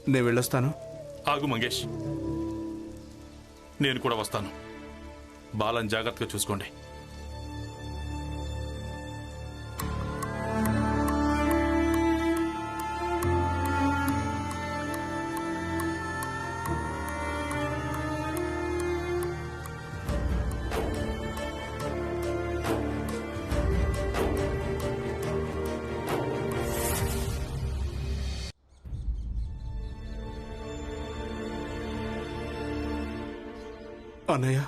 నేను వెళ్ళొస్తాను. ఆగు మంగేష్, నేను కూడా వస్తాను. బాలను జాగ్రత్తగా చూసుకోండి. అన్నయ్య,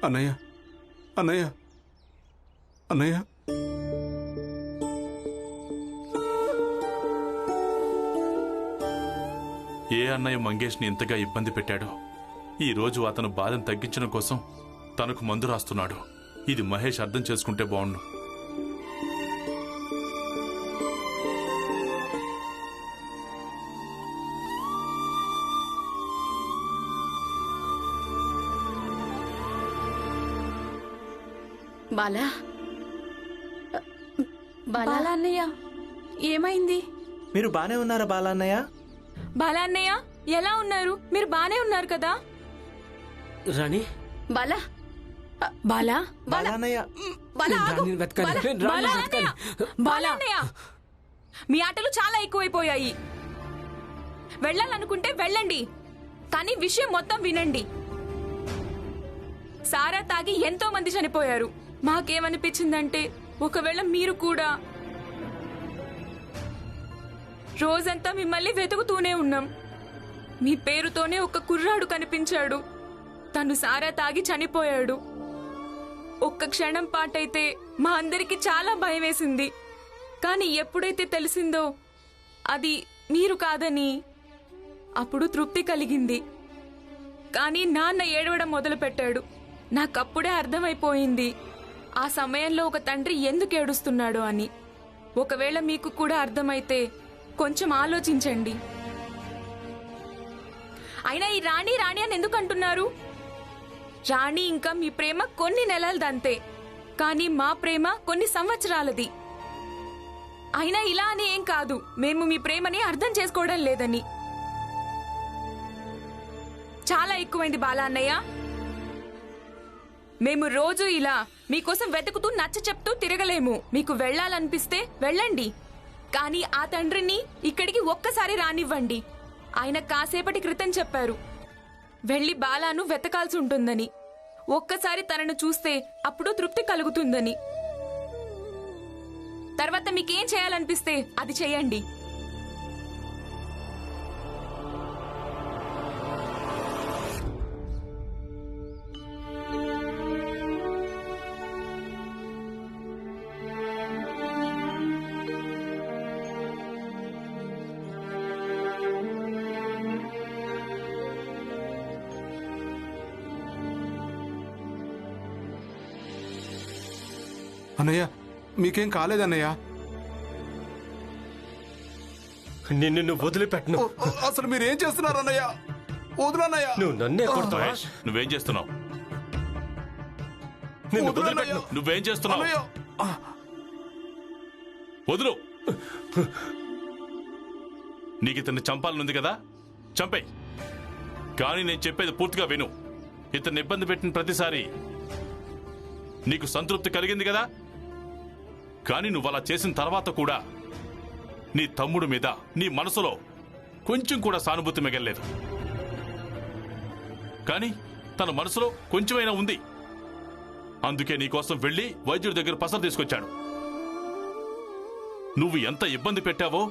అన్నయ్య, అన్నయ్య, అన్నయ్య, ఏ అన్నయ్య మంగేష్ని ఇంతగా ఇబ్బంది పెట్టాడో ఈ రోజు అతను బాధను తగ్గించడం కోసం తనకు మందు రాస్తున్నాడు. ఇది మహేష్ అర్థం చేసుకుంటే బాగుండు. బాలా, బాలా అన్నయ్య, ఏమైంది? మీరు బానే ఉన్నారా బాలా అన్నయ్య? బాలా అన్నయ్య, ఎలా ఉన్నారు? మీరు బానే ఉన్నారు కదా? రాణి, బాలా, బాలా, బాలా అన్నయ్య, బాలా ఆగు. రాణిని వెతకాలి, రాణిని బాలా వెతకాలి. అన్నయ్య, బాలా అన్నయ్య, మీ ఆటలు చాలా ఎక్కువైపోయాయి. వెళ్ళాలనుకుంటే వెళ్ళండి, కానీ విషయం మొత్తం వినండి. సారా తాగి ఎంతో మంది చనిపోయారు. మాకేమనిపించిందంటే ఒకవేళ మీరు కూడా. రోజంతా మిమ్మల్ని వెతుకుతూనే ఉన్నాం. మీ పేరుతోనే ఒక కుర్రాడు కనిపించాడు. తను సారా తాగి చనిపోయాడు. ఒక్క క్షణం పాటైతే మా అందరికి చాలా భయం వేసింది. కానీ ఎప్పుడైతే తెలిసిందో అది మీరు కాదని అప్పుడు తృప్తి కలిగింది. కానీ నాన్న ఏడవడం మొదలుపెట్టాడు. నాకప్పుడే అర్థమైపోయింది ఆ సమయంలో ఒక తండ్రి ఎందుకు ఏడుస్తున్నాడో అని. ఒకవేళ మీకు కూడా అర్థమైతే కొంచెం ఆలోచించండి. అయినా ఈ రాణి రాణి అని ఎందుకు అంటున్నారు? రాణి ఇంకా మీ ప్రేమ కొన్ని నెలలదంతే, కానీ మా ప్రేమ కొన్ని సంవత్సరాలది. అయినా ఇలా అని ఏం కాదు, మేము మీ ప్రేమని అర్థం చేసుకోవడం లేదని. చాలా ఎక్కువైంది బాలా అన్నయ్య. మేము రోజు ఇలా మీకోసం వెతుకుతూ నచ్చ చెప్తూ తిరగలేము. మీకు వెళ్లాలనిపిస్తే వెళ్ళండి, కానీ ఆ తండ్రిని ఇక్కడికి ఒక్కసారి రానివ్వండి. ఆయన కాసేపటి క్రితం చెప్పారు వెళ్లి బాలాను వెతకాల్సి ఉంటుందని. ఒక్కసారి తనను చూస్తే అప్పుడు తృప్తి కలుగుతుందని. తర్వాత మీకేం చేయాలనిపిస్తే అది చేయండి. అన్నయ్య, మీకేం కాలేదన్నయ్య? నిన్ను వదిలిపెట్టను. అసలు మీరేం చేస్తున్నారు అన్నయ్య? వదులన్నయ్య. నువ్వు నన్నే కొడతావా? మహేష్, నువ్వేం చేస్తున్నావు? నిన్ను వదులన్నయ్య. వదిలిపెట్టను. నువ్వేం చేస్తున్నావు? అన్నయ్య, వదులు. నీకు ఇతన్ని చంపాలనుంది కదా, చంపేయ్. కానీ నేను చెప్పేది పూర్తిగా విను. ఇతన్ని ఇబ్బంది పెట్టిన ప్రతిసారి నీకు సంతృప్తి కలిగింది కదా, కానీ నువ్వు అలా చేసిన తర్వాత కూడా నీ తమ్ముడు మీద నీ మనసులో కొంచెం కూడా సానుభూతి మిగల్లేదు. కానీ తన మనసులో కొంచెమైనా ఉంది. అందుకే నీకోసం వెళ్లి వైద్యుడి దగ్గర పసరు తీసుకొచ్చాడు. నువ్వు ఎంత ఇబ్బంది పెట్టావో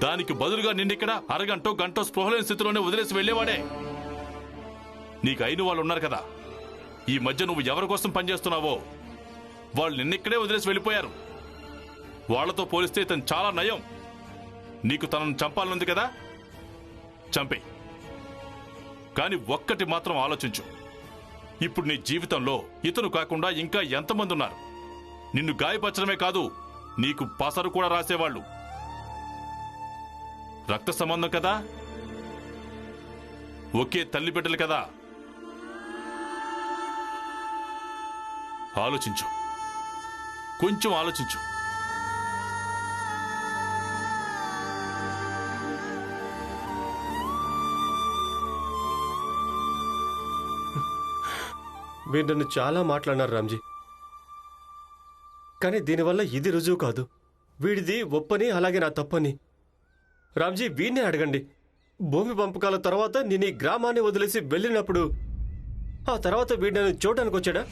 దానికి బదులుగా నిన్నిక్కడ అరగంటో గంటో స్పృహలేని స్థితిలోనే వదిలేసి వెళ్లేవాడే. నీకు అయిన వాళ్ళు ఉన్నారు కదా, ఈ మధ్య నువ్వు ఎవరి కోసం పనిచేస్తున్నావో వాళ్ళు నిన్నిక్కడే వదిలేసి వెళ్ళిపోయారు. వాళ్లతో పోలిస్తే ఇతను చాలా నయం. నీకు తనను చంపాలనుంది కదా, చంపే. కానీ ఒక్కటి మాత్రం ఆలోచించు. ఇప్పుడు నీ జీవితంలో ఇతను కాకుండా ఇంకా ఎంతమంది ఉన్నారు? నిన్ను గాయపరచడమే కాదు, నీకు పసరు కూడా రాసేవాళ్ళు. రక్త సంబంధం కదా, ఒకే తల్లి బిడ్డలు కదా. ఆలోచించు, కొంచెం ఆలోచించు. మీరు నన్ను చాలా మాట్లాడినారు రామ్జీ, కానీ దీనివల్ల ఇది రుజువు కాదు. వీడిది ఒప్పని, అలాగే నా తప్పని. రామ్జీ, వీడినే అడగండి. భూమి పంపకాల తర్వాత నేను ఈ గ్రామాన్ని వదిలేసి వెళ్ళినప్పుడు ఆ తర్వాత వీడు నన్ను చూడడానికి వచ్చాడా?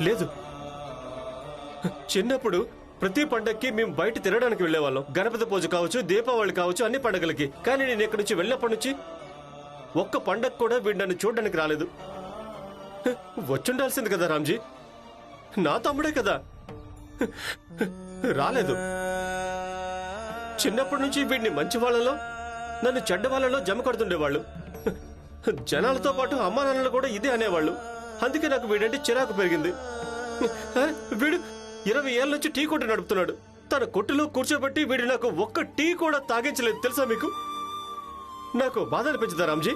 లేదు. చిన్నప్పుడు ప్రతి పండక్కి మేము బయట తినడానికి వెళ్ళేవాళ్ళం. గణపతి పూజ కావచ్చు, దీపావళి కావచ్చు, అన్ని పండగలకి. కానీ నేను ఇక్కడి నుంచి వెళ్ళినప్పటి నుంచి ఒక్క పండగ కూడా వీడు నన్ను చూడడానికి రాలేదు. వచ్చుండాల్సింది కదా రామ్జీ, నా తమ్ముడే కదా. రాలేదు. చిన్నప్పటి నుంచి వీడిని మంచి వాళ్ళలో, నన్ను చెడ్డ వాళ్ళలో జమ కడుతుండేవాళ్ళు. జనాలతో పాటు అమ్మా నాన్నలు కూడా ఇదే అనేవాళ్ళు. అందుకే నాకు వీడంటే చిరాకు పెరిగింది. వీడు 20 ఏళ్ళ నుంచి టీ కొట్టు నడుపుతున్నాడు. తన కొట్టులో కూర్చోబెట్టి వీడు నాకు ఒక్క టీ కూడా తాగించలేదు తెలుసా మీకు? నాకు బాధ అనిపించదా రామ్జీ?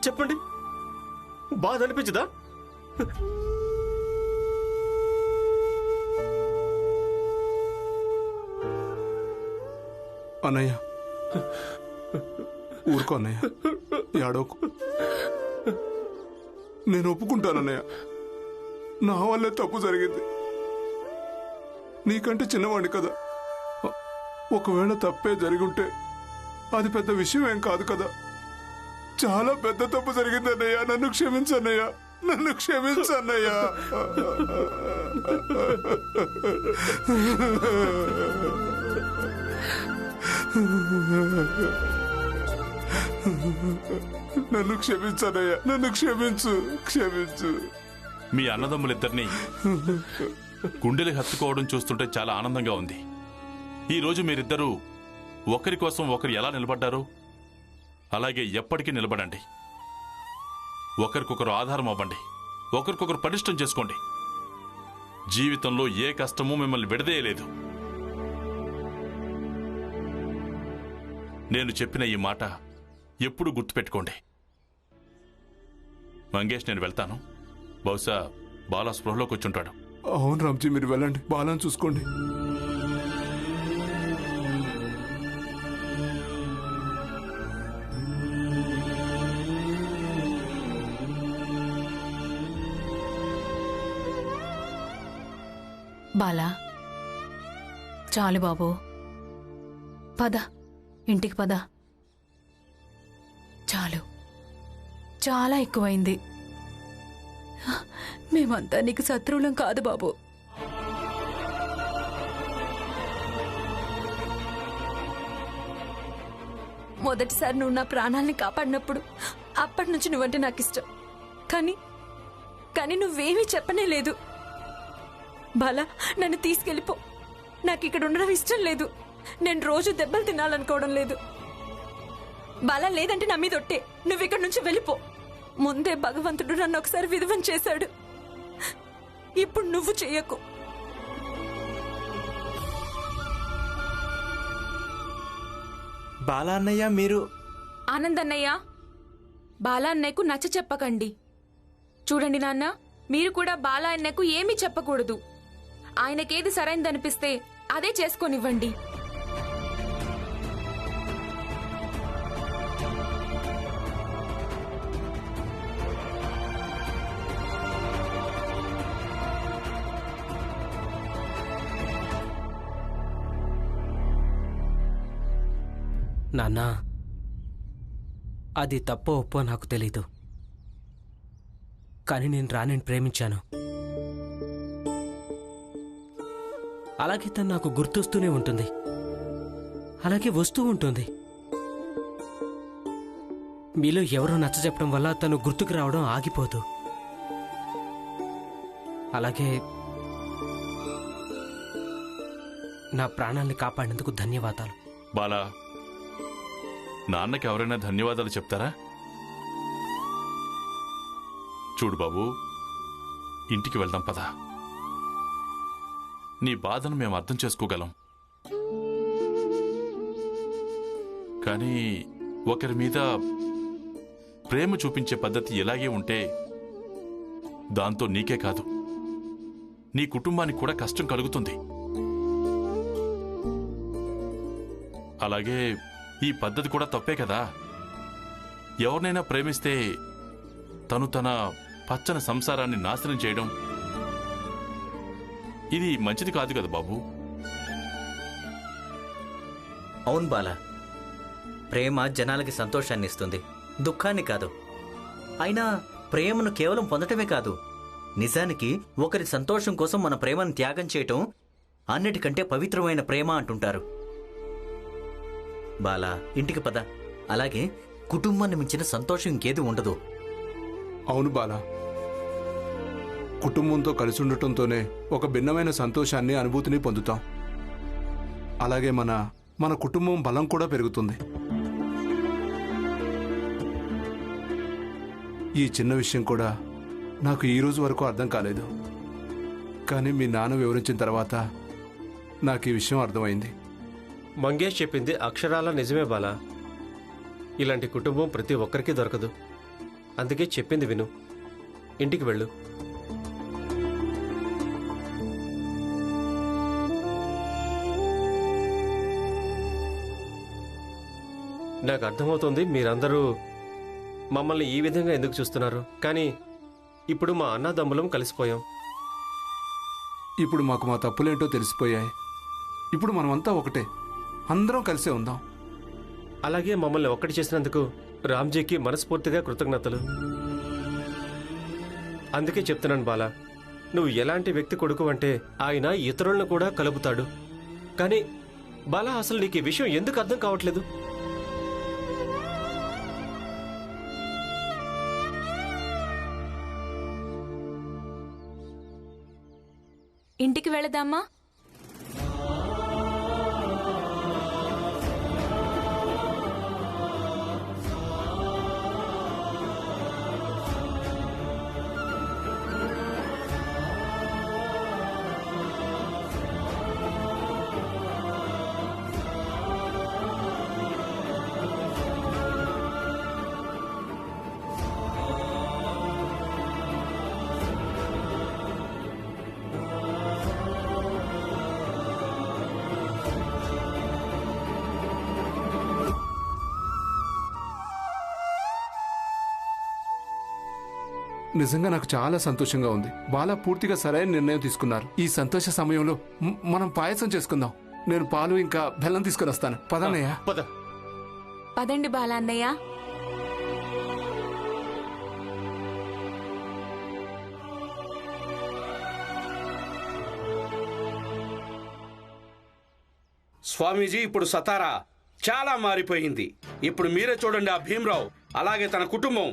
చెప్పండి, బాధ అనిపించదా? అన్నయ్య, ఊరుకో అన్నయ్య, ఏడోకు. నేను ఒప్పుకుంటానన్నయ్య, నా వల్లే తప్పు జరిగింది. నీకంటే చిన్నవాడిని కదా. ఒకవేళ తప్పే జరిగుంటే అది పెద్ద విషయం ఏం కాదు కదా. చాలా పెద్ద తప్పు జరిగింది అన్నయ్య, నన్ను క్షమించన్నయ్య, నన్ను క్షమించన్నయ్య. నన్ను క్షమించనయ్యా, నన్ను క్షమించు, క్షమించు. మీ అన్నదమ్ములిద్దరినీ గుండెలు హత్తుకోవడం చూస్తుంటే చాలా ఆనందంగా ఉంది. ఈ రోజు మీరిద్దరూ ఒకరి కోసం ఒకరు ఎలా నిలబడ్డారో అలాగే ఎప్పటికీ నిలబడండి. ఒకరికొకరు ఆధారం అవ్వండి, ఒకరికొకరు పటిష్టం చేసుకోండి. జీవితంలో ఏ కష్టమూ మిమ్మల్ని విడదీయలేదు. నేను చెప్పిన ఈ మాట ఎప్పుడు గుర్తుపెట్టుకోండి. మంగేష్, నేను వెళ్తాను. బహుశా బాలా స్పృహలోకి వచ్చుంటాడు. అవును రామ్జీ, మీరు వెళ్ళండి, బాలను చూసుకోండి. బాలా, చాలు బాబు, పద, ఇంటికి పద. చాలు, చాలా ఎక్కువైంది. మేమంతా నీకు శత్రువులం కాదు బాబు. మొదటిసారి నువ్వు నా ప్రాణాల్ని కాపాడినప్పుడు అప్పటి నుంచి నువ్వంటే నాకు ఇష్టం. కానీ నువ్వేమీ చెప్పనే లేదు. బాలా, నన్ను తీసుకెళ్ళిపో. నాకు ఇక్కడ ఉండడం ఇష్టం లేదు. నేను రోజు దెబ్బలు తినాలనుకోవడం లేదు. బాలా, లేదంటే నా మీద ఒట్టే, నువ్వు ఇక్కడి నుంచి వెళ్ళిపో. ముందే భగవంతుడు నన్ను ఒకసారి విధవం చేశాడు, ఇప్పుడు నువ్వు చెయ్యకు. బాలా అన్నయ్య, మీరు ఆనందన్నయ్య, బాలా అన్నయ్యకు నచ్చ చెప్పకండి. చూడండి నాన్న, మీరు కూడా బాలా అన్నయ్యకు ఏమీ చెప్పకూడదు. ఆయనకేది సరైనదనిపిస్తే అదే చేసుకోనివ్వండి. నాన్నా, అది తప్పో ఒప్పో నాకు తెలీదు, కానీ నేను రాణిని ప్రేమించాను. అలాగే తను నాకు గుర్తొస్తూనే ఉంటుంది, అలాగే వస్తూ ఉంటుంది. మీలో ఎవరో నచ్చ చెప్పడం వల్ల తను గుర్తుకు రావడం ఆగిపోదు. అలాగే నా ప్రాణాల్ని కాపాడినందుకు ధన్యవాదాలు. బాలా, నాన్నకి ఎవరైనా ధన్యవాదాలు చెప్తారా? చూడు బాబు, ఇంటికి వెళ్దాం పద. నీ బాధను మేము అర్థం చేసుకోగలం, కానీ ఒకరి మీద ప్రేమ చూపించే పద్ధతి ఎలాగే ఉంటే దాంతో నీకే కాదు, నీ కుటుంబానికి కూడా కష్టం కలుగుతుంది. అలాగే ఈ పద్ధతి కూడా తప్పే కదా. ఎవరినైనా ప్రేమిస్తే తను తన పచ్చని సంసారాన్ని నాశనం చేయడం ఇది మంచిది కాదు కదా బాబు. అవును బాలా, ప్రేమ జనాలకి సంతోషాన్ని ఇస్తుంది, దుఃఖాన్ని కాదు. అయినా ప్రేమను కేవలం పొందటమే కాదు, నిజానికి ఒకరి సంతోషం కోసం మన ప్రేమను త్యాగం చేయటం అన్నిటికంటే పవిత్రమైన ప్రేమ అంటుంటారు. బాలా, ఇంటికి పద. అలాగే కుటుంబాన్ని మించిన సంతోషం ఇంకేది ఉండదు. అవును బాల, కుటుంబంతో కలిసి ఉండటంతోనే ఒక భిన్నమైన సంతోషాన్ని, అనుభూతిని పొందుతాం. అలాగే మన కుటుంబం బలం కూడా పెరుగుతుంది. ఈ చిన్న విషయం కూడా నాకు ఈ రోజు వరకు అర్థం కాలేదు, కానీ మీ నాన్న వివరించిన తర్వాత నాకు ఈ విషయం అర్థమైంది. మంగేష్ చెప్పింది అక్షరాల నిజమే బాలా. ఇలాంటి కుటుంబం ప్రతి ఒక్కరికి దొరకదు. అందుకే చెప్పింది విను, ఇంటికి వెళ్ళు. నాకు అర్థమవుతుంది మీరందరూ మమ్మల్ని ఈ విధంగా ఎందుకు చూస్తున్నారు, కానీ ఇప్పుడు మా అన్నదమ్ములం కలిసిపోయాం. ఇప్పుడు మాకు మా తప్పులేంటో తెలిసిపోయాయి. ఇప్పుడు మనమంతా ఒకటే, అందరం కలిసే ఉందాం. అలాగే మమ్మల్ని ఒక్కటి చేసినందుకు రామ్జీకి మనస్ఫూర్తిగా కృతజ్ఞతలు. అందుకే చెప్తున్నాను బాలా, నువ్వు ఎలాంటి వ్యక్తి కొడుకు అంటే ఆయన ఇతరులను కూడా కలుపుతాడు. కానీ బాలా, అసలు నీకు ఈ విషయం ఎందుకు అర్థం కావట్లేదు? ఇంటికి వెళదామా? నిజంగా నాకు చాలా సంతోషంగా ఉంది. బాలా పూర్తిగా సరైన నిర్ణయం తీసుకున్నారు. ఈ సంతోష సమయంలో మనం పాయసం చేసుకుందాం. నేను పాలు ఇంకా బెల్లం తీసుకుని వస్తాను. పదన్నయ్య. పద. పదండి బాలా అన్నయ్య. స్వామీజీ, ఇప్పుడు సతారా చాలా మారిపోయింది. ఇప్పుడు మీరే చూడండి, ఆ భీమరావు అలాగే తన కుటుంబం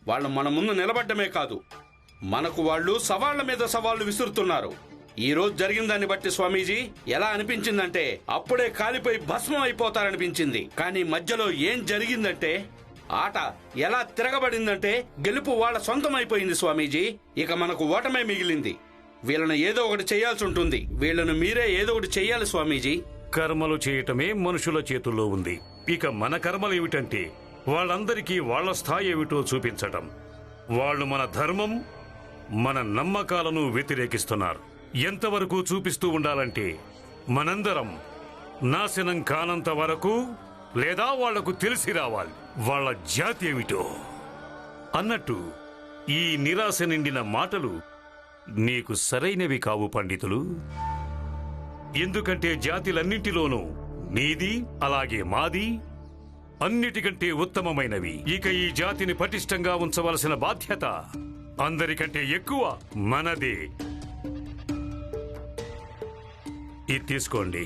వాళ్ళు మన ముందు నిలబడ్డమే కాదు, మనకు వాళ్ళు సవాళ్ల మీద సవాళ్లు విసురుతున్నారు. ఈ రోజు జరిగిన దాన్ని బట్టి స్వామీజీ ఎలా అనిపించిందంటే అప్పుడే కాలిపోయి భస్మం అయిపోతారనిపించింది. కానీ మధ్యలో ఏం జరిగిందంటే ఆట ఎలా తిరగబడిందంటే గెలుపు వాళ్ళ సొంతం అయిపోయింది స్వామీజీ. ఇక మనకు ఓటమే మిగిలింది. వీళ్ళను ఏదో ఒకటి చేయాల్సి ఉంటుంది. వీళ్ళను మీరే ఏదో ఒకటి చెయ్యాలి స్వామీజీ. కర్మలు చేయటమే మనుషుల చేతుల్లో ఉంది. ఇక మన కర్మలు ఏమిటంటే వాళ్ళందరికీ వాళ్ళ స్థాయి ఏమిటో చూపించటం. వాళ్ళు మన ధర్మం, మన నమ్మకాలను వ్యతిరేకిస్తున్నారు. ఎంతవరకు చూపిస్తూ ఉండాలంటే మనందరం నాశనం కానంత వరకు, లేదా వాళ్లకు తెలిసి రావాలి వాళ్ళ జాతి ఏమిటో అన్నట్టు. ఈ నిరాశ నిండిన మాటలు నీకు సరైనవి కావు పండితులు. ఎందుకంటే జాతిలన్నింటిలోనూ నీది అలాగే మాది అన్నిటికంటే ఉత్తమమైనవి. ఇక ఈ జాతిని పటిష్టంగా ఉంచవలసిన బాధ్యత అందరికంటే ఎక్కువ మనదే. ఇది తీసుకోండి.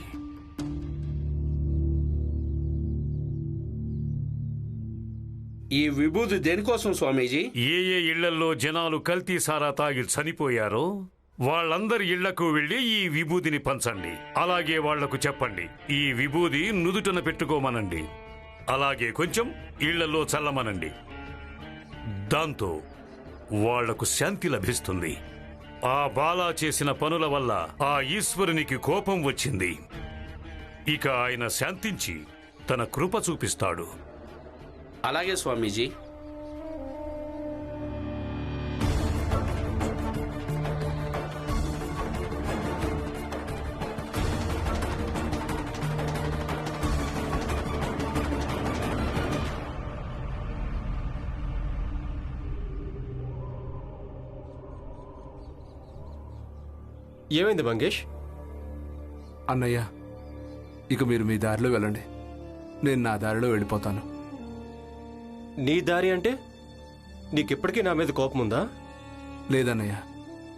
ఈ విభూతి దేనికోసం స్వామీజీ? ఏ ఏ ఇళ్లల్లో జనాలు కల్తీ సారా తాగి చనిపోయారో వాళ్ళందరి ఇళ్లకు వెళ్లి ఈ విభూతిని పంచండి. అలాగే వాళ్లకు చెప్పండి, ఈ విభూది నుదుటన పెట్టుకోమనండి. అలాగే కొంచెం ఇళ్లలో చల్లమనండి. దాంతో వాళ్లకు శాంతి లభిస్తుంది. ఆ బాలా చేసిన పనుల వల్ల ఆ ఈశ్వరునికి కోపం వచ్చింది. ఇక ఆయన శాంతించి తన కృప చూపిస్తాడు. అలాగే స్వామీజీ. ఏమైంది మంగేష్? అన్నయ్య, ఇక మీరు మీ దారిలో వెళ్ళండి, నేను నా దారిలో వెళ్ళిపోతాను. నీ దారి అంటే నీకెప్పటికీ నా మీద కోపం ఉందా? లేదన్నయ్య,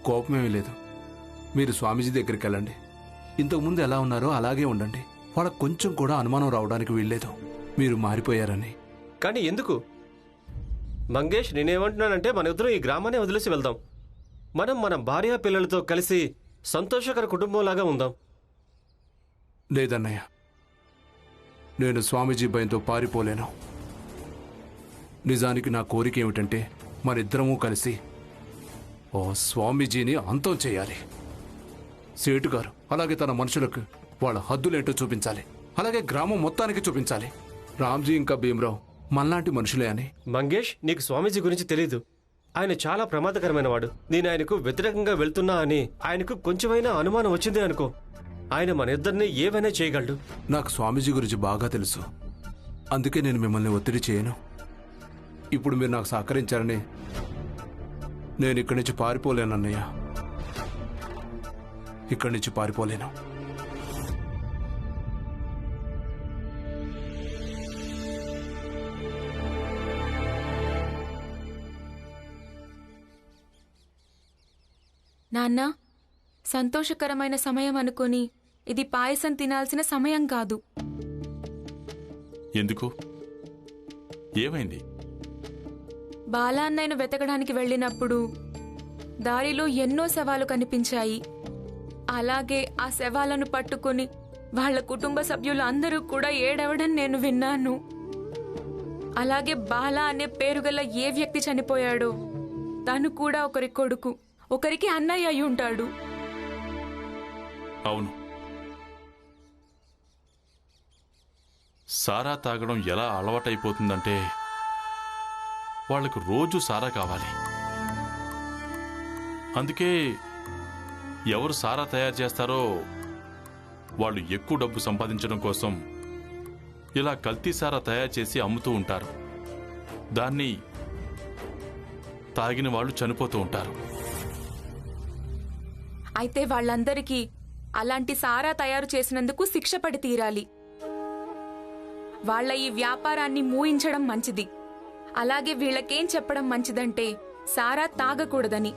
కోపమేమీ లేదు. మీరు స్వామీజీ దగ్గరికి వెళ్ళండి. ఇంతకుముందు ఎలా ఉన్నారో అలాగే ఉండండి. వాళ్ళకు కొంచెం కూడా అనుమానం రావడానికి వీల్లేదు మీరు మారిపోయారని. కానీ ఎందుకు? మంగేష్, నేనేమంటున్నానంటే మన ఇద్దరం ఈ గ్రామాన్ని వదిలేసి వెళ్దాం. మనం మన భార్య పిల్లలతో కలిసి సంతోషకర కుటుంబంలాగా ఉందాం. లేదన్నయ్య, నేను స్వామీజీ భయంతో పారిపోలేను. నిజానికి నా కోరిక ఏమిటంటే మనిద్దరము కలిసి ఓ స్వామీజీని అంతం చేయాలి. సేటు గారు అలాగే తన మనుషులకు వాళ్ళ హద్దులేంటో చూపించాలి. అలాగే గ్రామం మొత్తానికి చూపించాలి రామ్జీ ఇంకా భీమరావు మనలాంటి మనుషులే అని. మంగేష్, నీకు స్వామీజీ గురించి తెలీదు. ఆయన చాలా ప్రమాదకరమైన వాడు. నేను ఆయనకు వ్యతిరేకంగా వెళ్తున్నా అని ఆయనకు కొంచెమైనా అనుమానం వచ్చిందే అనుకో, ఆయన మన ఇద్దరిని ఏవైనా చేయగలడు. నాకు స్వామీజీ గురించి బాగా తెలుసు. అందుకే నేను మిమ్మల్ని ఒత్తిడి చేయను. ఇప్పుడు మీరు నాకు సహకరించారని నేను ఇక్కడి నుంచి పారిపోలేనన్నయ్య. ఇక్కడి నుంచి పారిపోలేను. నాన్నా, సంతోషకరమైన సమయం అనుకొని ఇది పాయసం తినాల్సిన సమయం కాదు. ఎందుకు? ఏమైంది? బాలా అన్నయ్యను వెతకడానికి వెళ్ళినప్పుడు దారిలో ఎన్నో శవాలు కనిపించాయి. అలాగే ఆ శవాలను పట్టుకుని వాళ్ళ కుటుంబ సభ్యులు అందరూ కూడా ఏడవడం నేను విన్నాను. అలాగే బాలా అనే పేరుగల ఏ వ్యక్తి చనిపోయాడో తను కూడా ఒకరి కొడుకు, ఒకరికి అన్నయ్య అయి ఉంటాడు. అవును, సారా తాగడం ఎలా అలవాటైపోతుందంటే వాళ్లకు రోజు సారా కావాలి. అందుకే ఎవరు సారా తయారు చేస్తారో వాళ్ళు ఎక్కువ డబ్బు సంపాదించడం కోసం ఇలా కల్తీ సారా తయారు చేసి అమ్ముతూ ఉంటారు. దాన్ని తాగిన వాళ్ళు చనిపోతూ ఉంటారు. అయితే వాళ్ళందరికీ అలాంటి సారా తయారు చేసినందుకు శిక్ష పడి తీరాలి. వాళ్ళ ఈ వ్యాపారాన్ని మూయించడం మంచిది. అలాగే వీళ్ళకేం చెప్పడం మంచిదంటే సారా తాగకూడదని.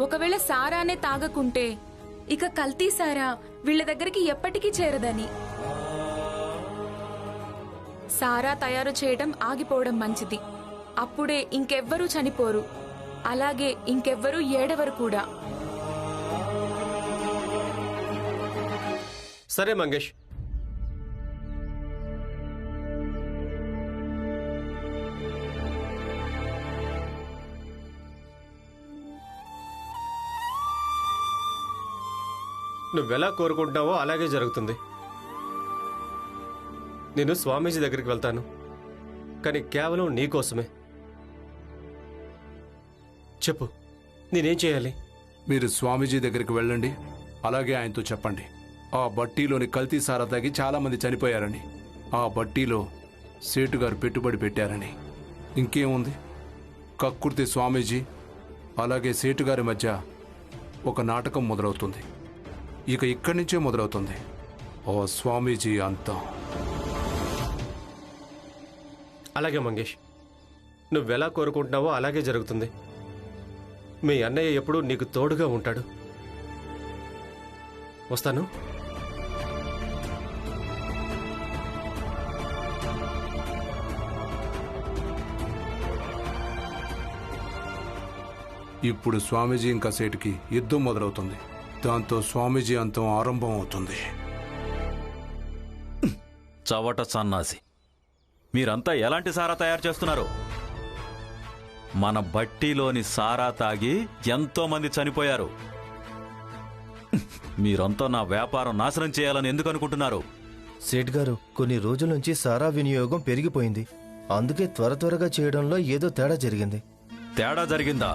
ఒకవేళ సారానే తాగకుంటే ఇక కల్తీ సారా వీళ్ళ దగ్గరికి ఎప్పటికీ చేరదని. సారా తయారు చేయడం ఆగిపోవడం మంచిది. అప్పుడే ఇంకెవ్వరూ చనిపోరు, అలాగే ఇంకెవ్వరూ ఏడవరు కూడా. సరే మంగేష్, నువ్వెలా కోరుకుంటున్నావో అలాగే జరుగుతుంది. నేను స్వామీజీ దగ్గరికి వెళ్తాను, కానీ కేవలం నీకోసమే. చెప్పు, నేనేం చేయాలి? మీరు స్వామీజీ దగ్గరికి వెళ్ళండి. అలాగే ఆయనతో చెప్పండి ఆ బట్టీలోని కల్తీ సారా తాగి చాలా మంది చనిపోయారని, ఆ బట్టీలో సేటు గారు పెట్టుబడి పెట్టారని. ఇంకేముంది, కక్కుర్తి స్వామీజీ అలాగే సేటు గారి మధ్య ఒక నాటకం మొదలవుతుంది. ఇక ఇక్కడి నుంచే మొదలవుతుంది ఓ స్వామీజీ అంతా. అలాగే మంగేష్, నువ్వెలా కోరుకుంటున్నావో అలాగే జరుగుతుంది. మీ అన్నయ్య ఎప్పుడూ నీకు తోడుగా ఉంటాడు. వస్తాను. ఇప్పుడు స్వామీజీ ఇంకా సేటుకి యుద్ధం మొదలవుతుంది. దాంతో స్వామీజీ అంతం ఆరంభం అవుతుంది. చవట సన్నాసి, మీరంతా ఎలాంటి సారా తయారు చేస్తున్నారు? మన బట్టీలోని సారా తాగి ఎంతో మంది చనిపోయారు. మీరంతా నా వ్యాపారం నాశనం చేయాలని ఎందుకు అనుకుంటున్నారు? సేట్ గారు, కొన్ని రోజుల నుంచి సారా వినియోగం పెరిగిపోయింది. అందుకే త్వరగా చేయడంలో ఏదో తేడా జరిగింది. తేడా జరిగిందా?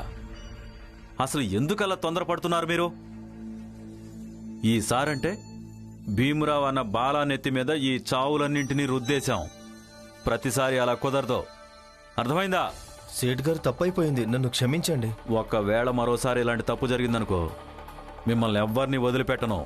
అసలు ఎందుకలా తొందరపడుతున్నారు మీరు? ఈసారంటే భీమరావు అన్న బాలా నెత్తి మీద ఈ చావులన్నింటినీ రుద్దేశాం. ప్రతిసారి అలా కుదరదు, అర్థమైందా? సేట్ గారు, తప్పైపోయింది, నన్ను క్షమించండి. ఒకవేళ మరోసారి ఇలాంటి తప్పు జరిగిందనుకో, మిమ్మల్ని ఎవ్వరిని వదిలిపెట్టను.